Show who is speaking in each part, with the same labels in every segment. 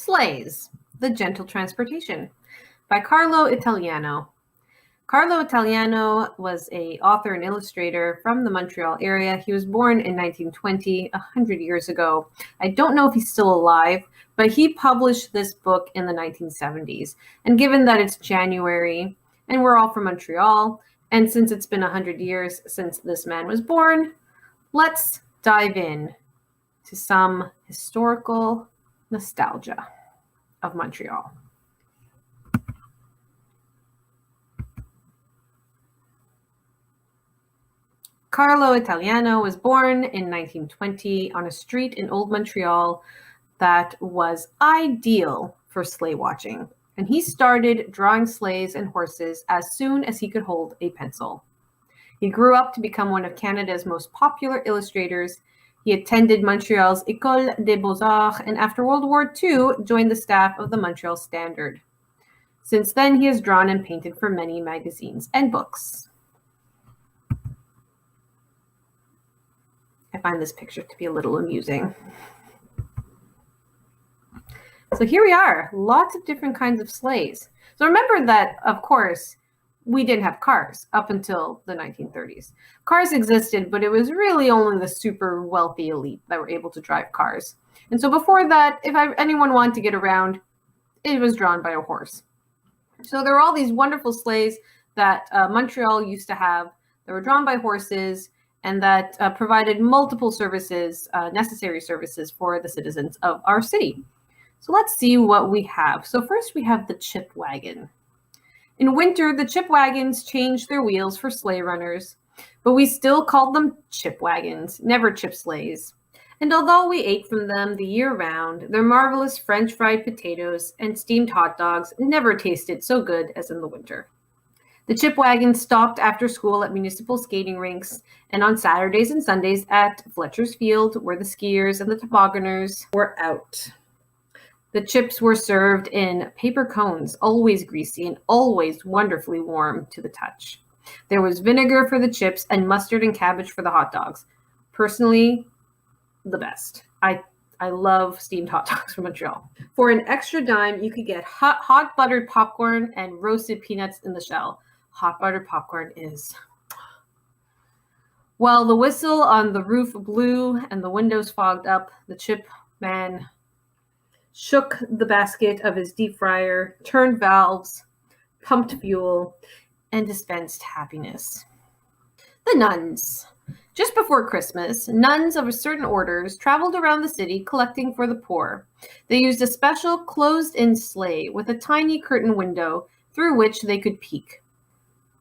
Speaker 1: Sleighs, The Gentle Transportation by Carlo Italiano. Carlo Italiano was an author and illustrator from the Montreal area. He was born in 1920, 100 years ago. I don't know if he's still alive, but he published this book in the 1970s. And given that it's January, and we're all from Montreal, and since it's been 100 years since this man was born, let's dive in to some historical nostalgia of Montreal. Carlo Italiano was born in 1920 on a street in Old Montreal that was ideal for sleigh watching, and he started drawing sleighs and horses as soon as he could hold a pencil. He grew up to become one of Canada's most popular illustrators. He attended Montreal's École des Beaux-Arts and after World War II joined the staff of the Montreal Standard. Since then, he has drawn and painted for many magazines and books. I find this picture to be a little amusing. So here we are, lots of different kinds of sleighs. So remember that, of course, we didn't have cars up until the 1930s. Cars existed, but it was really only the super wealthy elite that were able to drive cars. And so before that, if anyone wanted to get around, it was drawn by a horse. So there were all these wonderful sleighs that Montreal used to have that were drawn by horses and that provided multiple services, necessary services for the citizens of our city. So let's see what we have. So first we have the Chip Wagon. In winter, the Chip Wagons changed their wheels for sleigh runners, but we still called them Chip Wagons, never Chip Sleighs. And although we ate from them the year round, their marvelous French fried potatoes and steamed hot dogs never tasted so good as in the winter. The Chip Wagon stopped after school at municipal skating rinks and on Saturdays and Sundays at Fletcher's Field, where the skiers and the tobogganers were out. The chips were served in paper cones, always greasy and always wonderfully warm to the touch. There was vinegar for the chips and mustard and cabbage for the hot dogs. Personally, the best. I love steamed hot dogs from Montreal. For an extra dime, you could get hot buttered popcorn and roasted peanuts in the shell. Hot buttered popcorn is... While the whistle on the roof blew and the windows fogged up, the chip man shook the basket of his deep fryer, turned valves, pumped fuel, and dispensed happiness. The nuns. Just before Christmas, nuns of certain orders traveled around the city collecting for the poor. They used a special closed-in sleigh with a tiny curtain window through which they could peek.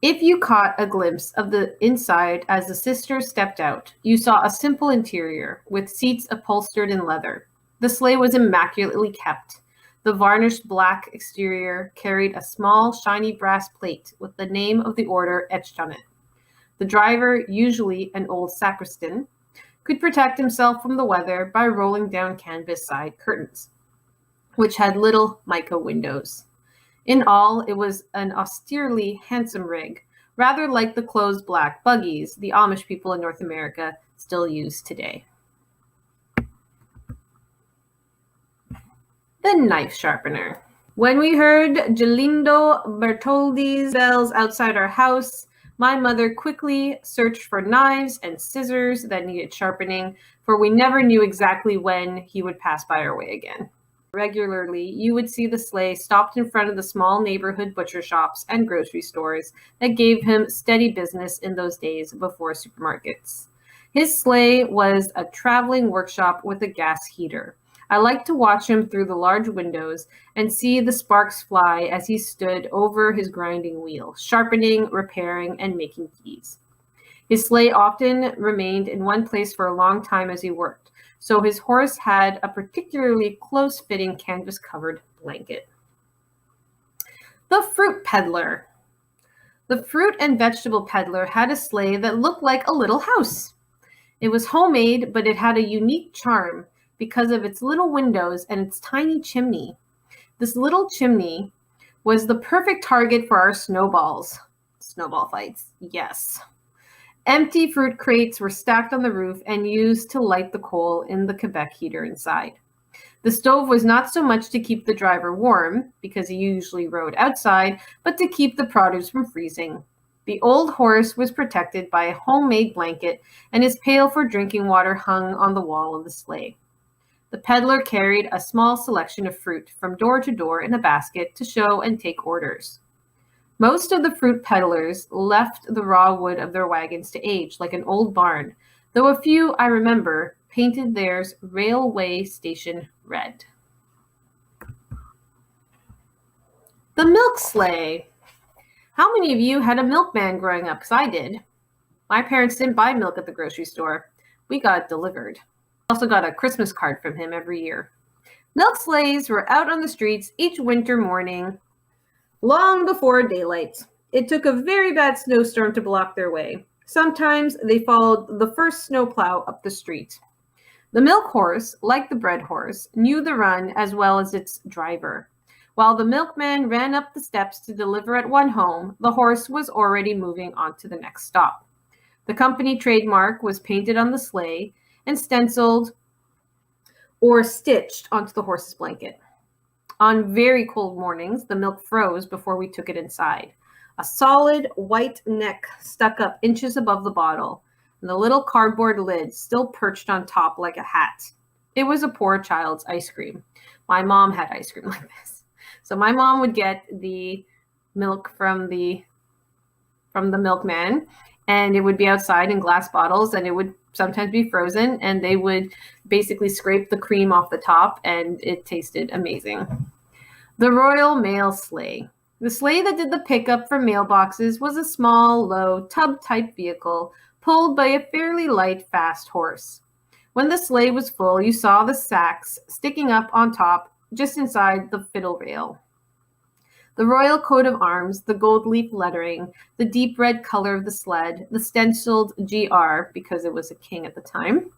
Speaker 1: If you caught a glimpse of the inside as the sisters stepped out, you saw a simple interior with seats upholstered in leather. The sleigh was immaculately kept. The varnished black exterior carried a small, shiny brass plate with the name of the order etched on it. The driver, usually an old sacristan, could protect himself from the weather by rolling down canvas side curtains, which had little mica windows. In all, it was an austerely handsome rig, rather like the closed black buggies the Amish people in North America still use today. The Knife Sharpener. When we heard Gelindo Bertoldi's bells outside our house, my mother quickly searched for knives and scissors that needed sharpening, for we never knew exactly when he would pass by our way again. Regularly, you would see the sleigh stopped in front of the small neighborhood butcher shops and grocery stores that gave him steady business in those days before supermarkets. His sleigh was a traveling workshop with a gas heater. I liked to watch him through the large windows and see the sparks fly as he stood over his grinding wheel, sharpening, repairing, and making keys. His sleigh often remained in one place for a long time as he worked, so his horse had a particularly close-fitting canvas-covered blanket. The Fruit Peddler. The fruit and vegetable peddler had a sleigh that looked like a little house. It was homemade, but it had a unique charm because of its little windows and its tiny chimney. This little chimney was the perfect target for our snowballs. Snowball fights, yes. Empty fruit crates were stacked on the roof and used to light the coal in the Quebec heater inside. The stove was not so much to keep the driver warm, because he usually rode outside, but to keep the produce from freezing. The old horse was protected by a homemade blanket, and his pail for drinking water hung on the wall of the sleigh. The peddler carried a small selection of fruit from door to door in a basket to show and take orders. Most of the fruit peddlers left the raw wood of their wagons to age like an old barn, though a few, I remember, painted theirs railway station red. The Milk Sleigh. How many of you had a milkman growing up? Because I did. My parents didn't buy milk at the grocery store. We got it delivered. I also got a Christmas card from him every year. Milk sleighs were out on the streets each winter morning, long before daylight. It took a very bad snowstorm to block their way. Sometimes they followed the first snowplow up the street. The milk horse, like the bread horse, knew the run as well as its driver. While the milkman ran up the steps to deliver at one home, the horse was already moving on to the next stop. The company trademark was painted on the sleigh and stenciled or stitched onto the horse's blanket. On very cold mornings, the milk froze before we took it inside. A solid white neck stuck up inches above the bottle, and the little cardboard lid still perched on top like a hat. It was a poor child's ice cream. My mom had ice cream like this. So my mom would get the milk from the milkman, and it would be outside in glass bottles, and it would sometimes be frozen, and they would basically scrape the cream off the top, and it tasted amazing. The Royal Mail Sleigh. The sleigh that did the pickup for mailboxes was a small, low, tub-type vehicle pulled by a fairly light, fast horse. When the sleigh was full, you saw the sacks sticking up on top just inside the fiddle rail. The royal coat of arms, the gold leaf lettering, the deep red color of the sled, the stenciled GR, because it was a king at the time,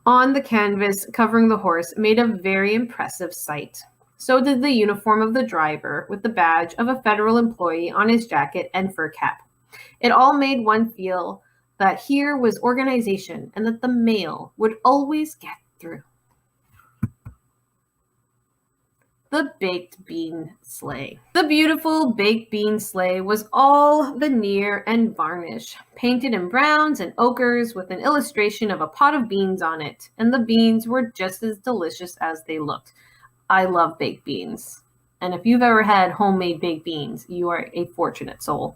Speaker 1: on the canvas covering the horse made a very impressive sight. So did the uniform of the driver, with the badge of a federal employee on his jacket and fur cap. It all made one feel that here was organization and that the mail would always get through. The Baked Bean Sleigh. The beautiful baked bean sleigh was all veneer and varnish, painted in browns and ochres with an illustration of a pot of beans on it, and the beans were just as delicious as they looked. I love baked beans, and if you've ever had homemade baked beans, you are a fortunate soul.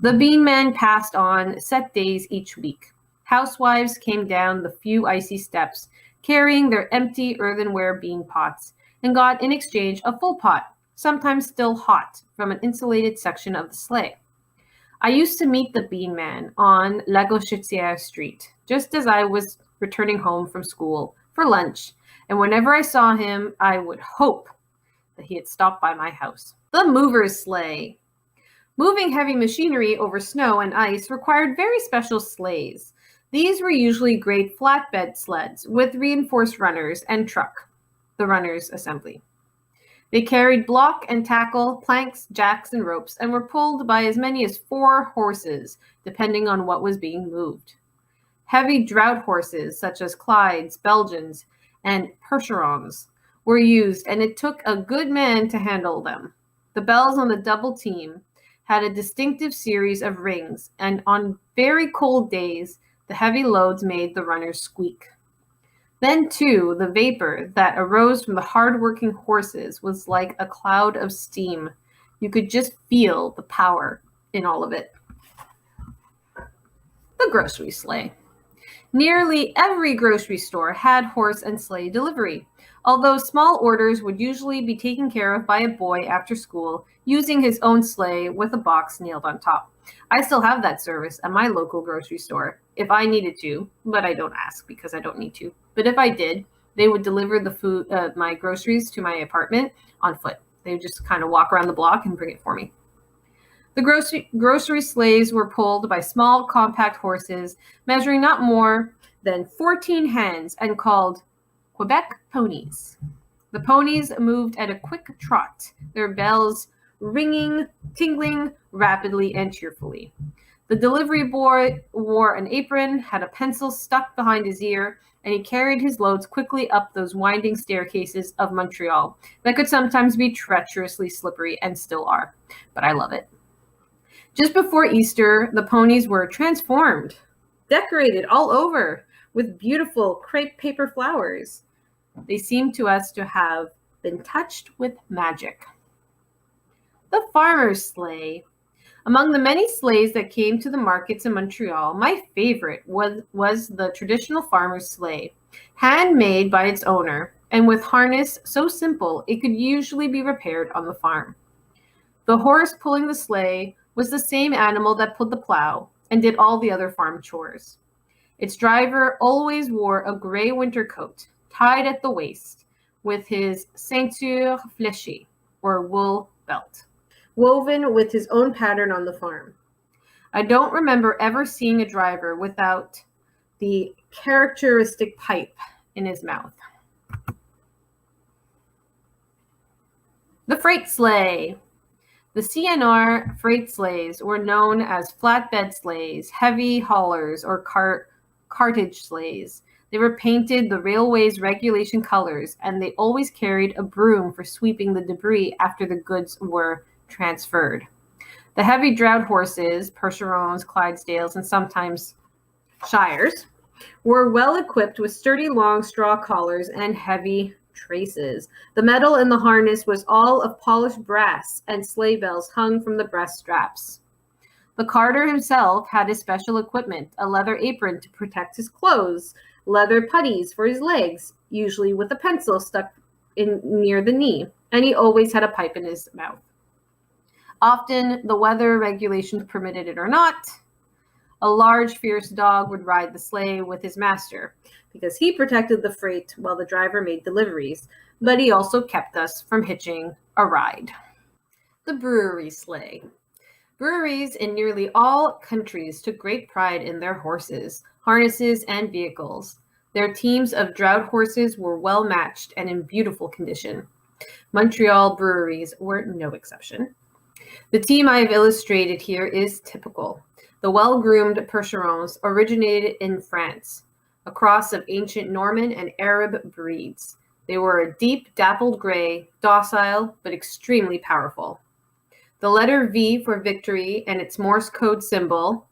Speaker 1: The bean man passed on set days each week. Housewives came down the few icy steps, carrying their empty earthenware bean pots, and got in exchange a full pot, sometimes still hot, from an insulated section of the sleigh. I used to meet the bean man on La Gauchetière Street, just as I was returning home from school for lunch, and whenever I saw him, I would hope that he had stopped by my house. The Movers Sleigh. Moving heavy machinery over snow and ice required very special sleighs. These were usually great flatbed sleds with reinforced runners and truck, the runner's assembly. They carried block and tackle, planks, jacks, and ropes, and were pulled by as many as 4 horses, depending on what was being moved. Heavy draught horses, such as Clydes, Belgians, and Percherons, were used, and it took a good man to handle them. The bells on the double team had a distinctive series of rings, and on very cold days, the heavy loads made the runners squeak. Then, too, the vapor that arose from the hard-working horses was like a cloud of steam. You could just feel the power in all of it. The Grocery Sleigh. Nearly every grocery store had horse and sleigh delivery, although small orders would usually be taken care of by a boy after school using his own sleigh with a box nailed on top. I still have that service at my local grocery store if I needed to, but I don't ask because I don't need to. But if I did, they would deliver the my groceries to my apartment on foot. They would just kind of walk around the block and bring it for me. The grocery sleighs were pulled by small, compact horses measuring not more than 14 hands and called Quebec ponies. The ponies moved at a quick trot, their bells ringing, tingling rapidly and cheerfully. The delivery boy wore an apron, had a pencil stuck behind his ear, and he carried his loads quickly up those winding staircases of Montreal that could sometimes be treacherously slippery and still are. But I love it. Just before Easter, the ponies were transformed, decorated all over with beautiful crepe paper flowers. They seemed to us to have been touched with magic. The farmer's sleigh. Among the many sleighs that came to the markets in Montreal, my favorite was the traditional farmer's sleigh, handmade by its owner, and with harness so simple it could usually be repaired on the farm. The horse pulling the sleigh was the same animal that pulled the plow and did all the other farm chores. Its driver always wore a gray winter coat, tied at the waist, with his ceinture fléchée, or wool belt, woven with his own pattern on the farm. I don't remember ever seeing a driver without the characteristic pipe in his mouth. The Freight Sleigh. The CNR Freight Sleighs were known as flatbed sleighs, heavy haulers, or cartage sleighs. They were painted the railway's regulation colors, and they always carried a broom for sweeping the debris after the goods were transferred. The heavy draught horses, Percherons, Clydesdales, and sometimes Shires, were well equipped with sturdy long straw collars and heavy traces. The metal in the harness was all of polished brass, and sleigh bells hung from the breast straps. The carter himself had his special equipment, a leather apron to protect his clothes, leather puttees for his legs, usually with a pencil stuck in near the knee, and he always had a pipe in his mouth. Often, the weather regulations permitted it or not, a large, fierce dog would ride the sleigh with his master, because he protected the freight while the driver made deliveries, but he also kept us from hitching a ride. The Brewery Sleigh. Breweries in nearly all countries took great pride in their horses, harnesses, and vehicles. Their teams of draught horses were well matched and in beautiful condition. Montreal breweries were no exception. The team I have illustrated here is typical. The well-groomed Percherons originated in France, a cross of ancient Norman and Arab breeds. They were a deep, dappled gray, docile, but extremely powerful. The letter V for victory and its Morse code symbol, ...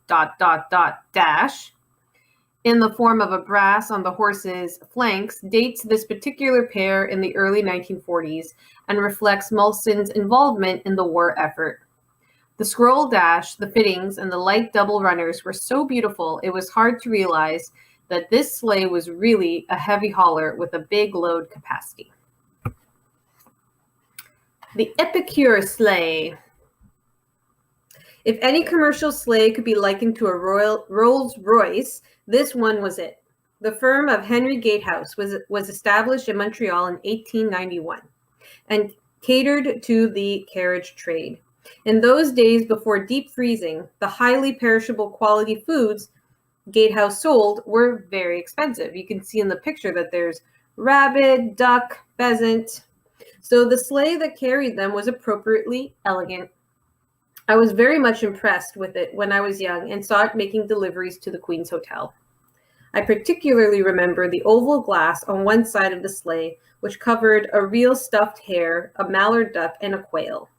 Speaker 1: in the form of a brass on the horse's flanks dates this particular pair in the early 1940s and reflects Molson's involvement in the war effort. The scroll dash, the fittings, and the light double runners were so beautiful it was hard to realize that this sleigh was really a heavy hauler with a big load capacity. The Epicure Sleigh. If any commercial sleigh could be likened to a Rolls Royce, this one was it. The firm of Henry Gatehouse was established in Montreal in 1891 and catered to the carriage trade. In those days before deep freezing, the highly perishable quality foods Gatehouse sold were very expensive. You can see in the picture that there's rabbit, duck, pheasant. So the sleigh that carried them was appropriately elegant. I was very much impressed with it when I was young and saw it making deliveries to the Queen's Hotel. I particularly remember the oval glass on one side of the sleigh, which covered a real stuffed hare, a mallard duck, and a quail.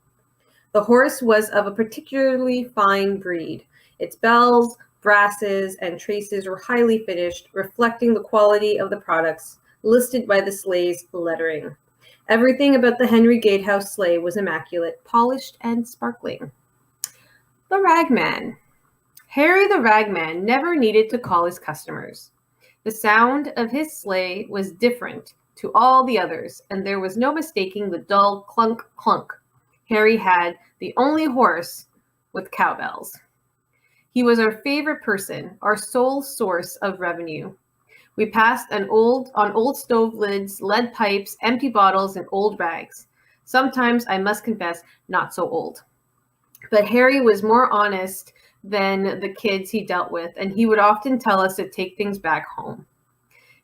Speaker 1: The horse was of a particularly fine breed. Its bells, brasses, and traces were highly finished, reflecting the quality of the products listed by the sleigh's lettering. Everything about the Henry Gatehouse sleigh was immaculate, polished, and sparkling. The Ragman. Harry the Ragman never needed to call his customers. The sound of his sleigh was different to all the others, and there was no mistaking the dull clunk clunk. Harry had the only horse with cowbells. He was our favorite person, our sole source of revenue. We passed on old stove lids, lead pipes, empty bottles, and old rags. Sometimes, I must confess, not so old. But Harry was more honest than the kids he dealt with, and he would often tell us to take things back home.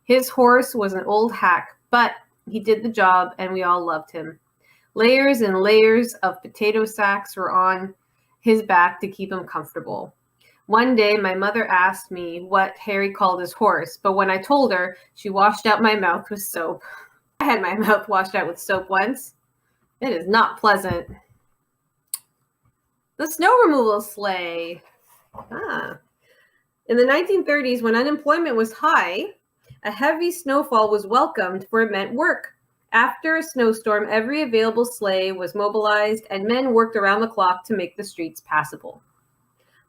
Speaker 1: His horse was an old hack, but he did the job, and we all loved him. Layers and layers of potato sacks were on his back to keep him comfortable. One day, my mother asked me what Harry called his horse, but when I told her, she washed out my mouth with soap. I had my mouth washed out with soap once. It is not pleasant. The snow removal sleigh. In the 1930s, when unemployment was high, a heavy snowfall was welcomed, for it meant work. After a snowstorm, every available sleigh was mobilized, and men worked around the clock to make the streets passable.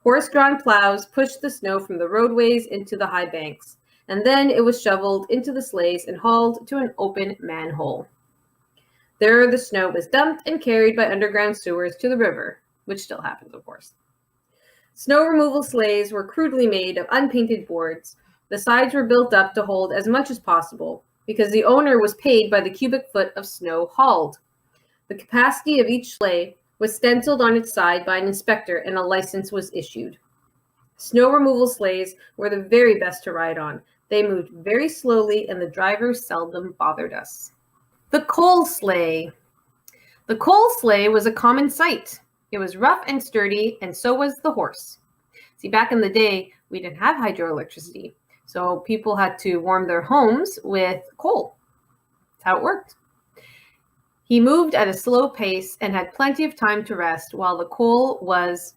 Speaker 1: Horse-drawn plows pushed the snow from the roadways into the high banks, and then it was shoveled into the sleighs and hauled to an open manhole. There, the snow was dumped and carried by underground sewers to the river, which still happens, of course. Snow removal sleighs were crudely made of unpainted boards. The sides were built up to hold as much as possible, because the owner was paid by the cubic foot of snow hauled. The capacity of each sleigh was stenciled on its side by an inspector, and a license was issued. Snow removal sleighs were the very best to ride on. They moved very slowly, and the drivers seldom bothered us. The Coal Sleigh. The coal sleigh was a common sight. It was rough and sturdy, and so was the horse. See, back in the day, we didn't have hydroelectricity, so people had to warm their homes with coal. That's how it worked. He moved at a slow pace and had plenty of time to rest while the coal was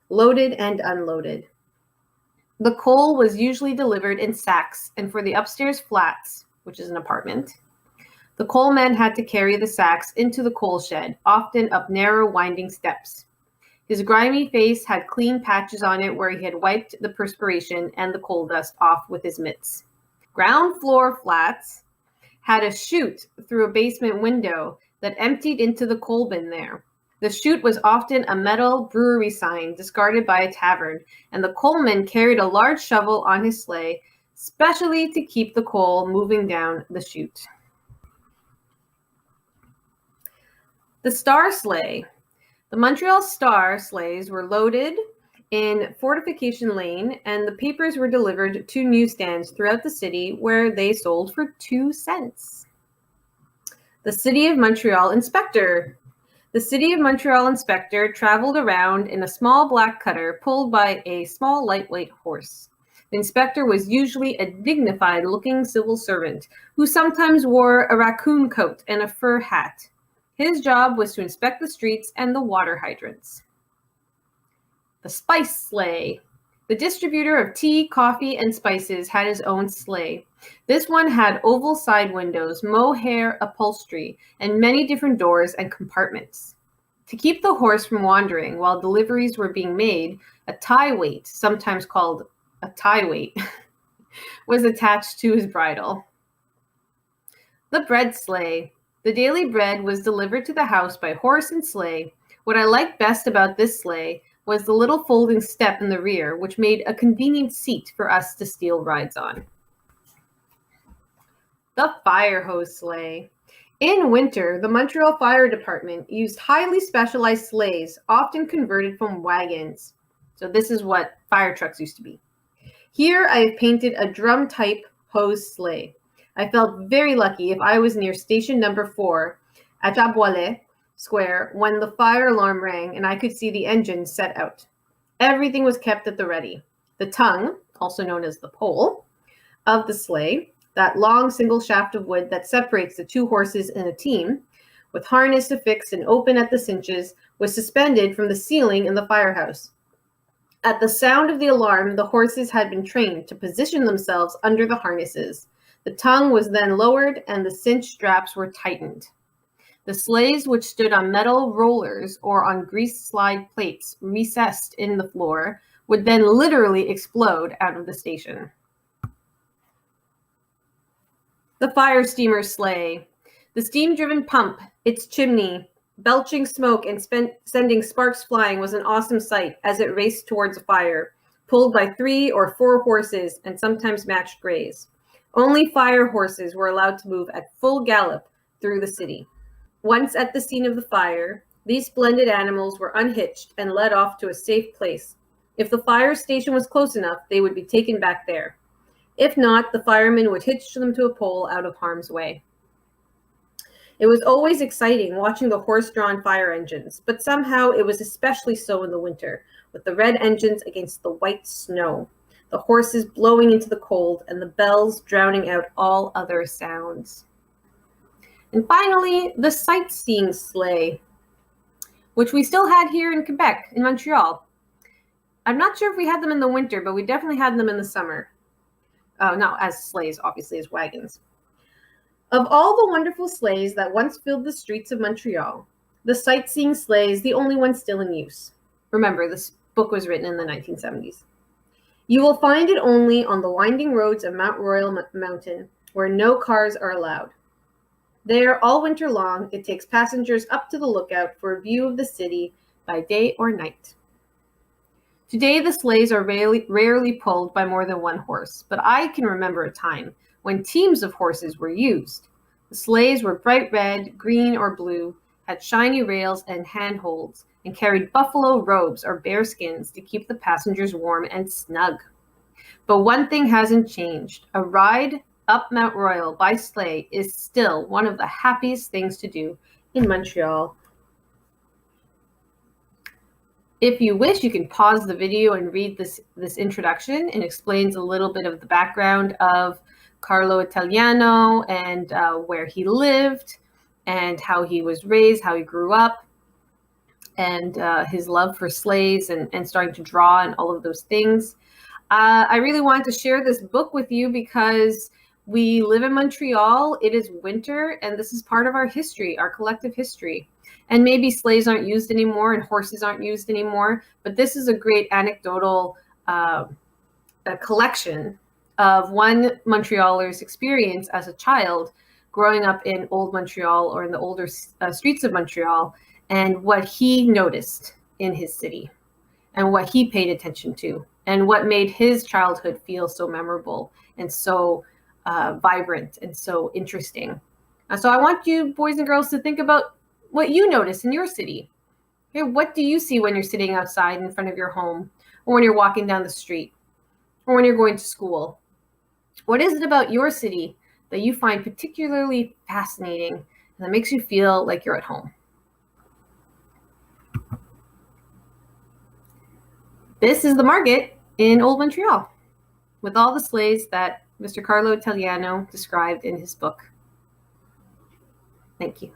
Speaker 1: loaded and unloaded. The coal was usually delivered in sacks, and for the upstairs flats, which is an apartment, the coal men had to carry the sacks into the coal shed, often up narrow, winding steps. His grimy face had clean patches on it where he had wiped the perspiration and the coal dust off with his mitts. Ground floor flats had a chute through a basement window that emptied into the coal bin there. The chute was often a metal brewery sign discarded by a tavern, and the coalman carried a large shovel on his sleigh, specially to keep the coal moving down the chute. The Star Sleigh. The Montreal Star sleighs were loaded in Fortification Lane, and the papers were delivered to newsstands throughout the city where they sold for 2 cents. The City of Montreal Inspector. The City of Montreal Inspector traveled around in a small black cutter pulled by a small lightweight horse. The inspector was usually a dignified-looking civil servant who sometimes wore a raccoon coat and a fur hat. His job was to inspect the streets and the water hydrants. The Spice Sleigh. The distributor of tea, coffee, and spices had his own sleigh. This one had oval side windows, mohair upholstery, and many different doors and compartments. To keep the horse from wandering while deliveries were being made, a tie weight, sometimes called a tie weight, was attached to his bridle. The Bread Sleigh. The daily bread was delivered to the house by horse and sleigh. What I liked best about this sleigh was the little folding step in the rear, which made a convenient seat for us to steal rides on. The Fire Hose Sleigh. In winter, the Montreal Fire Department used highly specialized sleighs, often converted from wagons. So this is what fire trucks used to be. Here I have painted a drum-type hose sleigh. I felt very lucky if I was near station number 4 at Jaboilet Square when the fire alarm rang and I could see the engine set out. Everything was kept at the ready. The tongue, also known as the pole, of the sleigh, that long single shaft of wood that separates the 2 horses in a team, with harness affixed and open at the cinches, was suspended from the ceiling in the firehouse. At the sound of the alarm, the horses had been trained to position themselves under the harnesses. The tongue was then lowered and the cinch straps were tightened. The sleighs, which stood on metal rollers or on grease slide plates recessed in the floor, would then literally explode out of the station. The Fire Steamer Sleigh. The steam-driven pump, its chimney, belching smoke and sending sparks flying was an awesome sight as it raced towards a fire, pulled by 3 or 4 horses and sometimes matched grays. Only fire horses were allowed to move at full gallop through the city. Once at the scene of the fire, these splendid animals were unhitched and led off to a safe place. If the fire station was close enough, they would be taken back there. If not, the firemen would hitch them to a pole out of harm's way. It was always exciting watching the horse-drawn fire engines, but somehow it was especially so in the winter, with the red engines against the white snow, the horses blowing into the cold, and the bells drowning out all other sounds. And finally, the sightseeing sleigh, which we still had here in Quebec, in Montreal. I'm not sure if we had them in the winter, but we definitely had them in the summer. Not as sleighs, obviously, as wagons. Of all the wonderful sleighs that once filled the streets of Montreal, the sightseeing sleigh is the only one still in use. Remember, this book was written in the 1970s. You will find it only on the winding roads of Mount Royal Mountain, where no cars are allowed. There, all winter long, it takes passengers up to the lookout for a view of the city by day or night. Today, the sleighs are rarely pulled by more than one horse, but I can remember a time when teams of horses were used. The sleighs were bright red, green, or blue, had shiny rails and handholds, and carried buffalo robes or bear skins to keep the passengers warm and snug. But one thing hasn't changed. A ride up Mount Royal by sleigh is still one of the happiest things to do in Montreal. If you wish, you can pause the video and read this introduction. It explains a little bit of the background of Carlo Italiano and where he lived and how he was raised, how he grew up, and his love for sleighs and starting to draw and all of those things. I really wanted to share this book with you because we live in Montreal. It is winter, and this is part of our history, our collective history. And maybe sleighs aren't used anymore and horses aren't used anymore, but this is a great anecdotal collection of one Montrealer's experience as a child growing up in Old Montreal or in the older streets of Montreal, and what he noticed in his city and what he paid attention to and what made his childhood feel so memorable and so vibrant and so interesting. So I want you boys and girls to think about what you notice in your city. Okay, what do you see when you're sitting outside in front of your home, or when you're walking down the street, or when you're going to school? What is it about your city that you find particularly fascinating and that makes you feel like you're at home? This is the market in Old Montreal with all the sleighs that Mr. Carlo Italiano described in his book. Thank you.